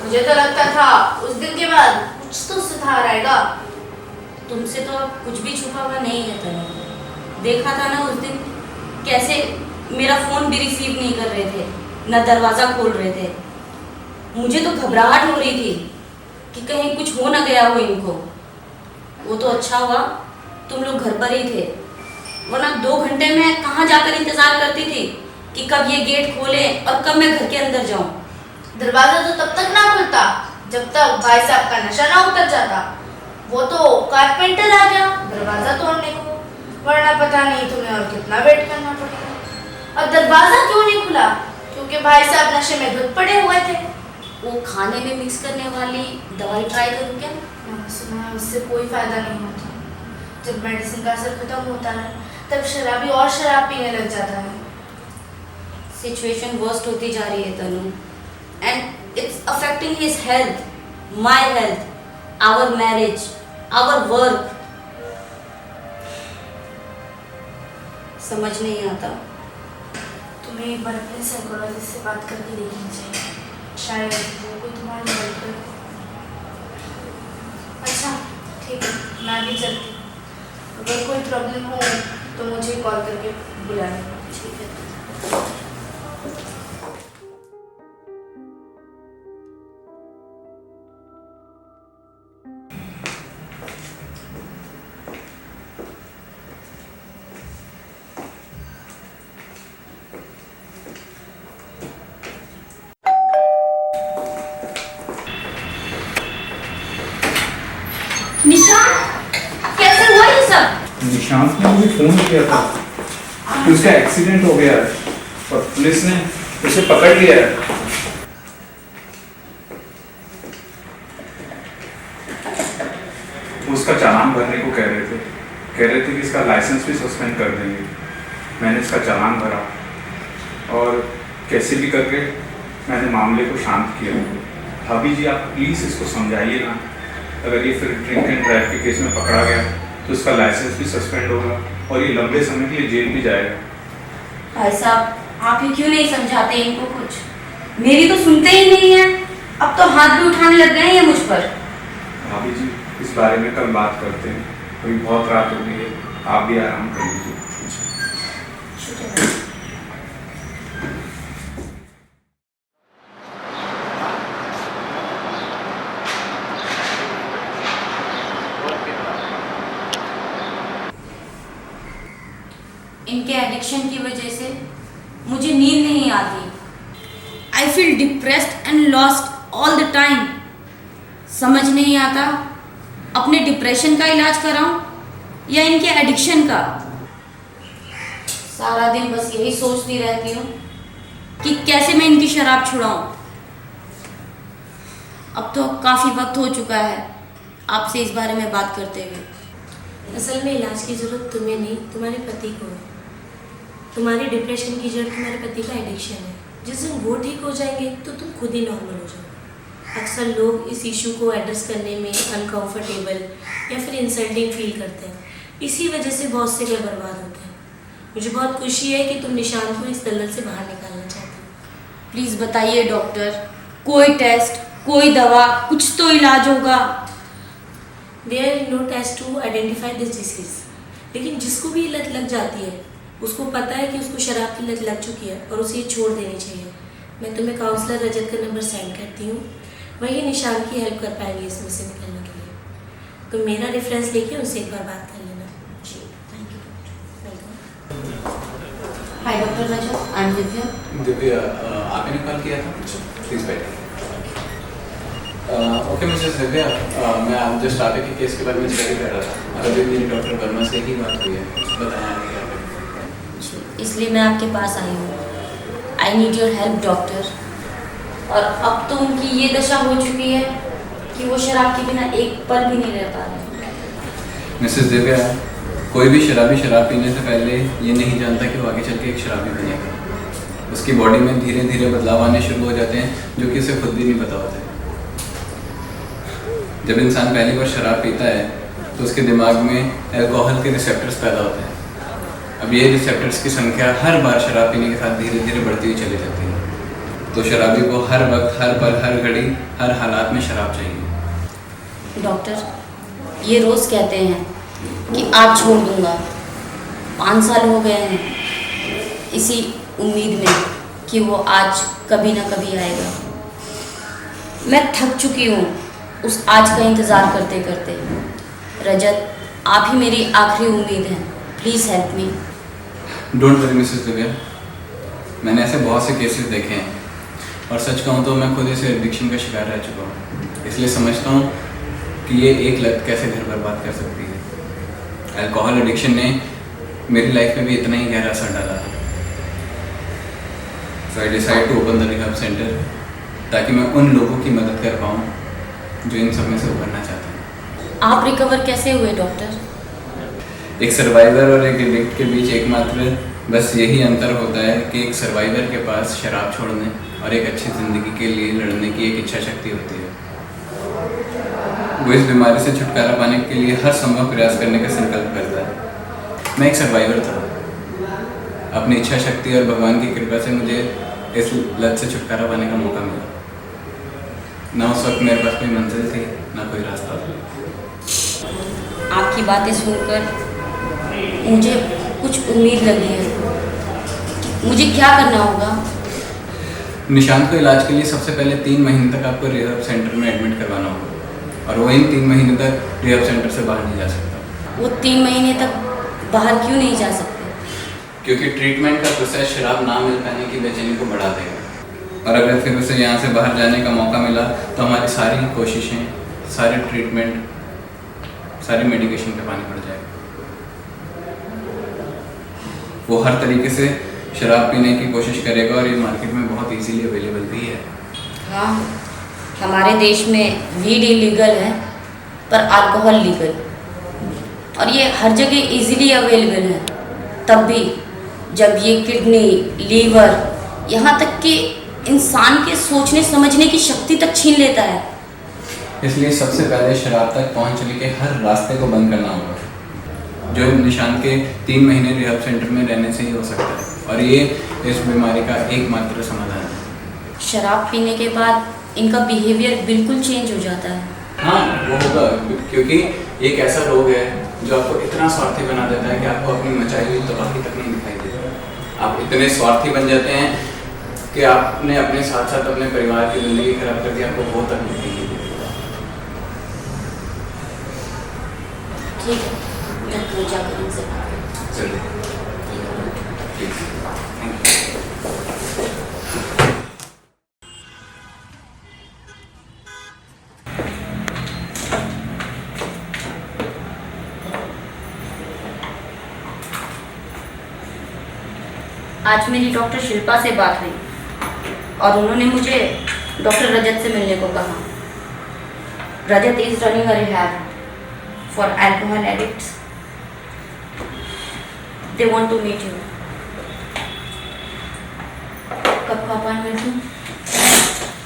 मुझे तो लगता था उस दिन के बाद कुछ तो सुधार आएगा। तुमसे तो अब कुछ भी छुपा हुआ नहीं है तनु। देखा था ना उस दिन कैसे मेरा फ़ोन भी रिसीव नहीं कर रहे थे, ना दरवाज़ा खोल रहे थे। मुझे तो घबराहट हो रही थी कि कहीं कुछ हो ना गया हो इनको। वो तो अच्छा हुआ तुम लोग घर पर ही थे, वरना 2 घंटे में कहाँ जाकर इंतज़ार करती थी कि कब ये गेट खोले और कब मैं घर के अंदर जाऊँ। दरवाजा तो तब तक ना खुलता जब तक भाई साहब का नशा ना उतर जाता। वो तो कारपेंटर आ गया दरवाजा तोड़ने को, वरना पता नहीं तुम्हें और कितना वेट करना पड़ेगा। और दरवाजा क्यों नहीं खुला? क्योंकि भाई साहब नशे में धुत पड़े हुए थे। वो खाने में मिक्स करने वाली दवाई ट्राई करूँ क्या? मैंने सुना है उससे कोई फायदा नहीं होता। जब मेडिसिन का असर खत्म होता है तब शराबी और शराब पीने लग जाता है। सिचुएशन वर्स्ट होती जा रही है Tanu, and it's affecting his health, my health, our marriage, our work. समझ नहीं आता। तुम्हें एक बार अपने साइकोलॉजिस्ट से बात करके देखनी चाहिए, शायद वो कोई तुम्हारी हेल्प करे। अच्छा ठीक है, मैं भी चलती हूँ। अगर कोई प्रॉब्लम हो तो मुझे कॉल करके बुला लेना। ठीक है। निशांत, कैसे हुआ ये सब? निशांत ने मुझे फोन किया था कि उसका एक्सीडेंट हो गया है और पुलिस ने उसे पकड़ लिया है। वो उसका चालान भरने को कह रहे थे कि इसका लाइसेंस भी सस्पेंड कर देंगे। मैंने इसका चालान भरा और कैसे भी करके मैंने मामले को शांत किया। भाभी जी आप प्लीज़ इसको समझाइए ना, अगर ये फिर ड्रिंक एंड ड्राइव के केस में पकड़ा गया तो इसका लाइसेंस भी सस्पेंड होगा और ये लंबे समय के लिए जेल भी जाएगा। भाई साहब आप ही क्यों नहीं समझाते इनको कुछ? मेरी तो सुनते ही नहीं है। अब तो हाथ भी उठाने लग गए हैं मुझ पर। भाभी जी इस बारे में कल बात करते हैं, अभी बहुत रात हो गई है, आप भी आराम कर लीजिए। इनके एडिक्शन की वजह से मुझे नींद नहीं आती। I feel depressed and lost all the time. समझ नहीं आता अपने डिप्रेशन का इलाज कराऊं या इनके एडिक्शन का। सारा दिन बस यही सोचती रहती हूँ कि कैसे मैं इनकी शराब छुड़ाऊं। अब तो काफ़ी वक्त हो चुका है आपसे इस बारे में बात करते हुए। असल में इलाज की ज़रूरत तुम्हें नहीं, तुम्हारे पति को है। तुम्हारी डिप्रेशन की जड़ तुम्हारे पति का एडिक्शन है। जिस दिन वो ठीक हो जाएंगे तो तुम खुद ही नॉर्मल हो जाओगे। अक्सर लोग इस इशू को एड्रेस करने में अनकंफर्टेबल या फिर इंसल्टिंग फील करते हैं। इसी वजह से बहुत से घर बर्बाद होते हैं। मुझे बहुत खुशी है कि तुम निशांत को इस दलदल से बाहर निकालना चाहते हो। प्लीज़ बताइए डॉक्टर, कोई टेस्ट, कोई दवा, कुछ तो इलाज होगा। There is no test to identify this disease. लेकिन जिसको भी लत लग जाती है उसको पता है कि उसको शराब की लत लग चुकी है और उसे छोड़ देनी चाहिए। मैं तुम्हें काउंसलर रजत का नंबर सेंड करती हूँ, वही निशांत की हेल्प कर पाएंगे इसमें से निकलने के लिए। तो मेरा रेफरेंस लेके उनसे एक बार बात कर लेना। जी thank you. Welcome. Hi doctor Rajat, I am Divya. Divya आपने कॉल किया था? प्लीज़ बैठिए। ओके मिसेस दिव्या, मैं आप जस्ट आगे के केस के बारे में स्टडी कर रहा था और अभी मेरी डॉक्टर वर्मा से ही बात हुई है। बताया आगे क्या करें। इसलिए मैं आपके पास आई हूँ। I need your help doctor. और अब तो उनकी ये दशा हो चुकी है कि वो शराब के बिना एक पल भी नहीं रह पा रहे। मिसेस दिव्या, कोई भी शराबी शराब पीने से पहले ये नहीं जानता कि वो आगे चल के एक शराबी बनेगा। उसकी बॉडी में धीरे धीरे बदलाव आने शुरू हो जाते हैं जो कि उसे खुद भी नहीं पता होता है। जब इंसान पहली बार शराब पीता है तो उसके दिमाग में अल्कोहल के रिसेप्टर्स पैदा होते हैं। अब ये रिसेप्टर्स की संख्या हर बार शराब पीने के साथ धीरे धीरे बढ़ती हुई चली जाती है। तो शराबी को हर वक्त, हर पल, हर घड़ी, हर हालात में शराब चाहिए। डॉक्टर, ये रोज़ कहते हैं कि आज छोड़ दूंगा। 5 साल हो गए हैं इसी उम्मीद में कि वो आज कभी ना कभी आएगा। मैं थक चुकी हूँ उस आज का इंतज़ार करते करते। रजत, आप ही मेरी आखिरी उम्मीद हैं। Please help me. Don't worry Mrs Divya, मैंने ऐसे बहुत से केसेस देखे हैं और सच कहूँ तो मैं खुद इस एडिक्शन का शिकार रह चुका हूँ, इसलिए समझता हूँ कि ये एक लत कैसे घर बर्बाद कर सकती है। अल्कोहल एडिक्शन ने मेरी लाइफ में भी इतना ही गहरा असर डाला था। So I decide to open the rehab centre ताकि मैं उन लोगों की मदद कर पाऊँ जो इन सब में से उभरना चाहते हैं। आप रिकवर कैसे हुए डॉक्टर? एक सर्वाइवर और एक एडिक्ट के बीच एकमात्र बस यही अंतर होता है कि एक सर्वाइवर के पास शराब छोड़ने और एक अच्छी ज़िंदगी के लिए लड़ने की एक इच्छा शक्ति होती है। वो इस बीमारी से छुटकारा पाने के लिए हर संभव प्रयास करने का संकल्प करता है। मैं एक सर्वाइवर था। अपनी इच्छा शक्ति और भगवान की कृपा से मुझे इस लत से छुटकारा पाने का मौका मिला। ना उस वक्त मेरे पास कोई मंजिल थी, ना कोई रास्ता था। आपकी बातें सुनकर मुझे कुछ उम्मीद लगी है। मुझे क्या करना होगा? निशांत को इलाज के लिए सबसे पहले 3 महीने तक आपको रिहैब सेंटर में एडमिट करवाना होगा और वो इन 3 महीने तक रिहैब सेंटर से बाहर नहीं जा सकता। वो 3 महीने तक बाहर क्यों नहीं जा सकते? क्योंकि ट्रीटमेंट का प्रोसेस शराब ना मिल पाने की बेचैनी को बढ़ा देगा और अगर फिर उसे यहाँ से बाहर जाने का मौका मिला तो हमारी सारी कोशिशें, सारे ट्रीटमेंट, सारी मेडिकेशन पे पानी पड़ जाएगा। वो हर तरीके से शराब पीने की कोशिश करेगा और ये मार्केट में बहुत इजीली अवेलेबल भी है। हाँ, हमारे देश में वीड इलीगल है पर अल्कोहल लीगल, और ये हर जगह इजीली अवेलेबल है। तब भी जब ये किडनी, लीवर, यहाँ तक कि इंसान के सोचने समझने की शक्ति तक छीन लेता है। इसलिए सबसे पहले शराब तक पहुँचने के हर रास्ते को बंद करना होगा, जो निशांत के 3 महीने रिहैब सेंटर में रहने से ही हो सकता है और ये इस बीमारी का एकमात्र समाधान है। शराब पीने के बाद इनका बिहेवियर बिल्कुल चेंज हो जाता है। हाँ, वो होगा, क्योंकि एक ऐसा रोग है जो आपको इतना स्वार्थी बना देता है कि आपको अपनी मचाई हुई तबाही तक नहीं दिखाई देती। आप इतने स्वार्थी बन जाते हैं कि आपने अपने साथ साथ अपने परिवार की ज़िंदगी खराब कर दी, आपको वो तक नहीं देती। ठीक है, मैं कल जाकर इनसे बात करती हूँ। चलिए, प्लीज, थैंक यू। आज मेरी डॉक्टर शिल्पा से बात हुई और उन्होंने मुझे डॉक्टर रजत से मिलने को कहा। Rajat is running a rehab for alcohol addicts. They want to meet you. कब का अपॉइंटमेंट दूं?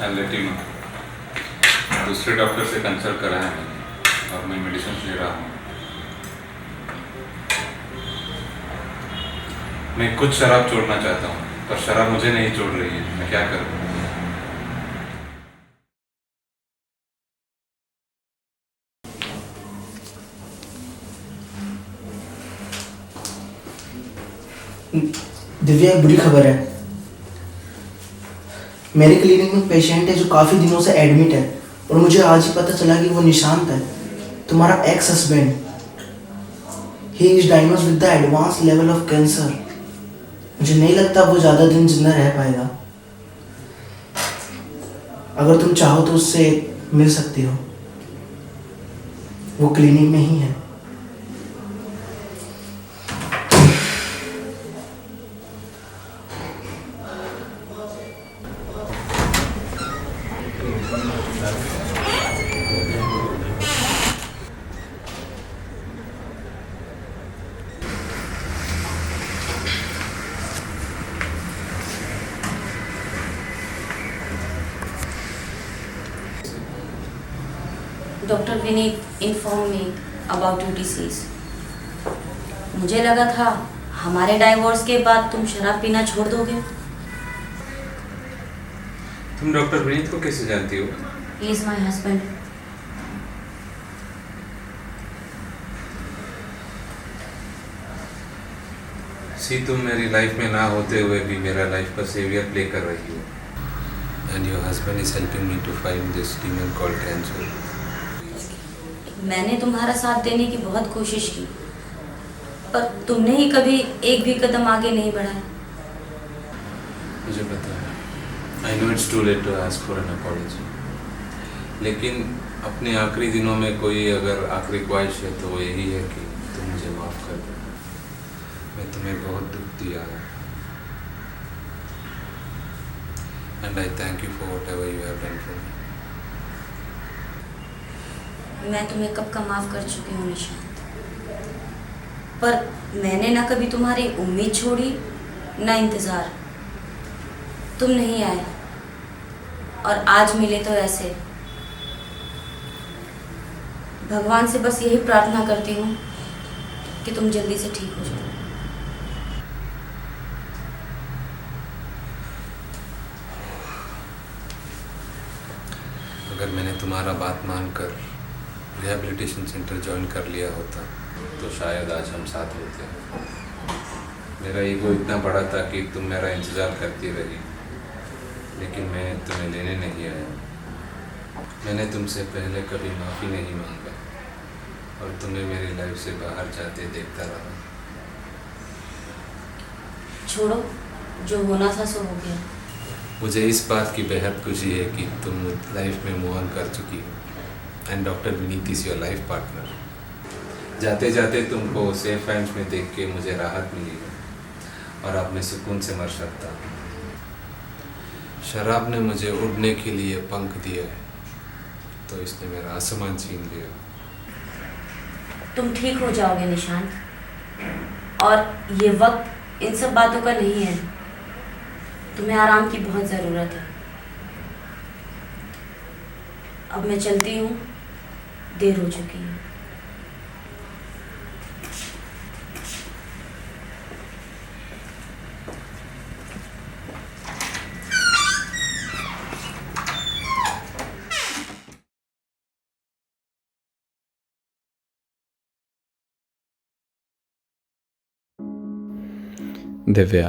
I'll let you know. दूसरे डॉक्टर से कंसल्ट करा है मैंने और मैं मेडिसिन ले रहा हूँ। मैं कुछ शराब छोड़ना चाहता हूँ पर शराब मुझे नहीं छोड़ रही है। मैं क्या करूँ? दिव्या, एक बुरी खबर है। मेरे क्लिनिक में पेशेंट है जो काफ़ी दिनों से एडमिट है और मुझे आज ही पता चला कि वो निशांत है, तुम्हारा ex husband. He is diagnosed with the advance level of cancer. मुझे नहीं लगता वो ज़्यादा दिन जिंदा रह पाएगा। अगर तुम चाहो तो उससे मिल सकती हो, वो क्लिनिक में ही है। Doctor Vineet inform me about your disease. मुझे लगा था हमारे डाइवोर्स के बाद तुम शराब पीना छोड़ दोगे, तुम डॉक्टर विनीत को कैसे जानती हो? He is my husband. सी, तुम मेरी लाइफ में ना होते हुए भी मेरा लाइफ का सेवियर प्ले कर रही हो। And your husband is helping me to fight this demon called cancer. मैंने तुम्हारा साथ देने की बहुत कोशिश की, पर तुमने ही कभी एक भी कदम आगे नहीं बढ़ाया। मुझे पता है, I know it's too late to ask for an apology, लेकिन अपने आखिरी दिनों में कोई अगर आखिरी ख्वाहिश है तो वो यही है कि तुम मुझे माफ़ कर दो। मैं तुम्हें बहुत दुख दिया है, and I thank you for whatever you have done for me. मैं तुम्हें कब का माफ़ कर चुकी हूँ निशांत, पर मैंने ना कभी तुम्हारी उम्मीद छोड़ी ना इंतज़ार। तुम नहीं आए और आज मिले तो ऐसे। भगवान से बस यही प्रार्थना करती हूँ कि तुम जल्दी से ठीक हो जाओ। अगर मैंने तुम्हारा बात मानकर रिहैबिलिटेशन सेंटर ज्वाइन कर लिया होता तो शायद आज हम साथ होते। मेरा ईगो इतना बड़ा था कि तुम मेरा इंतज़ार करती रही, लेकिन मैं तुम्हें लेने नहीं आया। मैंने तुमसे पहले कभी माफ़ी नहीं मांगा और तुम्हें मेरी लाइफ से बाहर जाते देखता रहा। छोड़ो, जो होना था सो हो गया। मुझे इस बात की बेहद खुशी है कि तुम लाइफ में मूव ऑन कर चुकी हो and doctor Vineet is your life partner. जाते जाते तुमको सेफ हैंड्स में देख के मुझे राहत मिली है और अब मैं सुकून से मर सकता हूँ। शराब ने मुझे उड़ने के लिए पंख दिया है, तो इसने मेरा आसमान छीन लिया। तुम ठीक हो जाओगे निशांत, और ये वक्त इन सब बातों का नहीं है। तुम्हें आराम की बहुत ज़रूरत है। अब मैं चलती हूँ, देर हो चुकी है। दिव्या,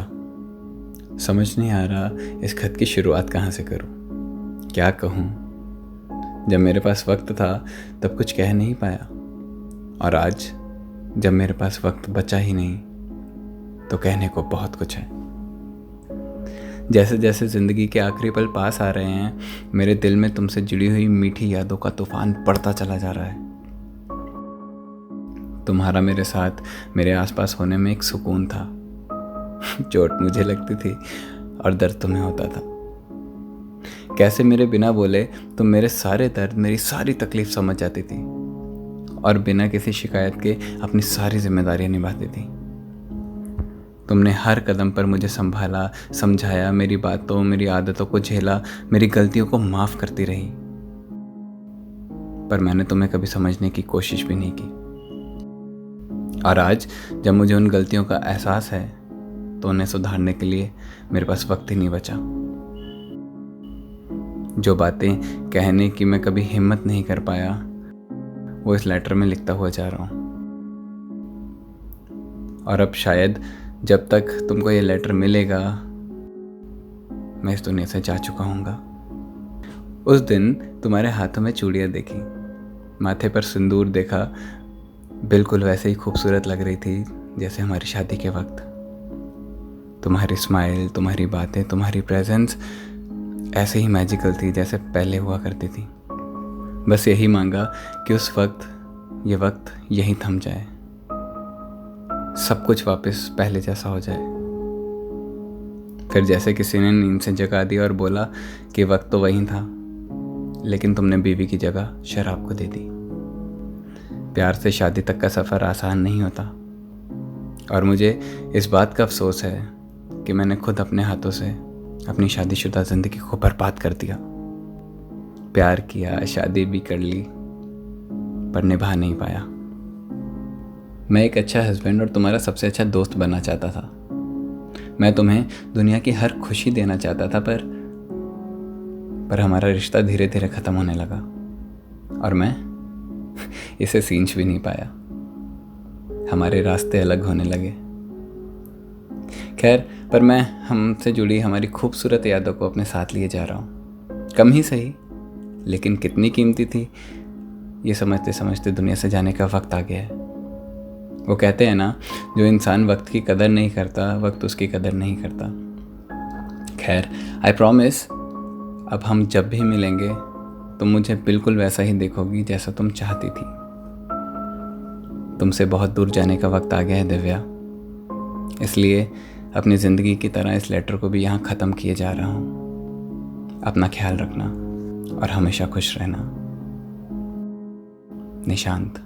समझ नहीं आ रहा इस खत की शुरुआत कहाँ से करूँ, क्या कहूँ। जब मेरे पास वक्त था तब कुछ कह नहीं पाया, और आज जब मेरे पास वक्त बचा ही नहीं तो कहने को बहुत कुछ है। जैसे जैसे ज़िंदगी के आखिरी पल पास आ रहे हैं, मेरे दिल में तुमसे जुड़ी हुई मीठी यादों का तूफान बढ़ता चला जा रहा है। तुम्हारा मेरे साथ, मेरे आसपास होने में एक सुकून था। चोट मुझे लगती थी और दर्द तुम्हें होता था। कैसे मेरे बिना बोले तुम मेरे सारे दर्द, मेरी सारी तकलीफ समझ जाती थी और बिना किसी शिकायत के अपनी सारी जिम्मेदारियां निभाती थी। तुमने हर कदम पर मुझे संभाला, समझाया, मेरी बातों, मेरी आदतों को झेला, मेरी गलतियों को माफ़ करती रही। पर मैंने तुम्हें कभी समझने की कोशिश भी नहीं की। और आज जब मुझे उन गलतियों का एहसास है तो उन्हें सुधारने के लिए मेरे पास वक्त ही नहीं बचा। जो बातें कहने की मैं कभी हिम्मत नहीं कर पाया, वो इस लेटर में लिखता हुआ जा रहा हूँ। और अब शायद जब तक तुमको ये लेटर मिलेगा, मैं इस दुनिया से जा चुका हूँगा। उस दिन तुम्हारे हाथों में चूड़ियाँ देखी, माथे पर सिंदूर देखा, बिल्कुल वैसे ही खूबसूरत लग रही थी जैसे हमारी शादी के वक्त। तुम्हारी स्माइल, तुम्हारी बातें, तुम्हारी प्रेजेंस ऐसे ही मैजिकल थी जैसे पहले हुआ करती थी। बस यही मांगा कि उस वक्त ये वक्त यहीं थम जाए, सब कुछ वापस पहले जैसा हो जाए। फिर जैसे किसी ने नींद से जगा दिया और बोला कि वक्त तो वही था, लेकिन तुमने बीवी की जगह शराब को दे दी। प्यार से शादी तक का सफ़र आसान नहीं होता, और मुझे इस बात का अफसोस है कि मैंने खुद अपने हाथों से अपनी शादीशुदा ज़िंदगी को बर्बाद कर दिया। प्यार किया, शादी भी कर ली, पर निभा नहीं पाया। मैं एक अच्छा हस्बैंड और तुम्हारा सबसे अच्छा दोस्त बनना चाहता था। मैं तुम्हें दुनिया की हर खुशी देना चाहता था, पर पर हमारा रिश्ता धीरे धीरे ख़त्म होने लगा और मैं इसे सींच भी नहीं पाया। हमारे रास्ते अलग होने लगे। खैर, पर मैं हमसे जुड़ी हमारी खूबसूरत यादों को अपने साथ लिए जा रहा हूँ। कम ही सही, लेकिन कितनी कीमती थी ये समझते समझते दुनिया से जाने का वक्त आ गया है। वो कहते हैं ना, जो इंसान वक्त की कदर नहीं करता, वक्त उसकी कदर नहीं करता। खैर, आई प्रॉमिस, अब हम जब भी मिलेंगे तुम मुझे बिल्कुल वैसा ही देखोगी जैसा तुम चाहती थी। तुमसे बहुत दूर जाने का वक्त आ गया है दिव्या, इसलिए अपनी ज़िंदगी की तरह इस लेटर को भी यहाँ ख़त्म किए जा रहा हूँ। अपना ख्याल रखना और हमेशा खुश रहना। निशांत।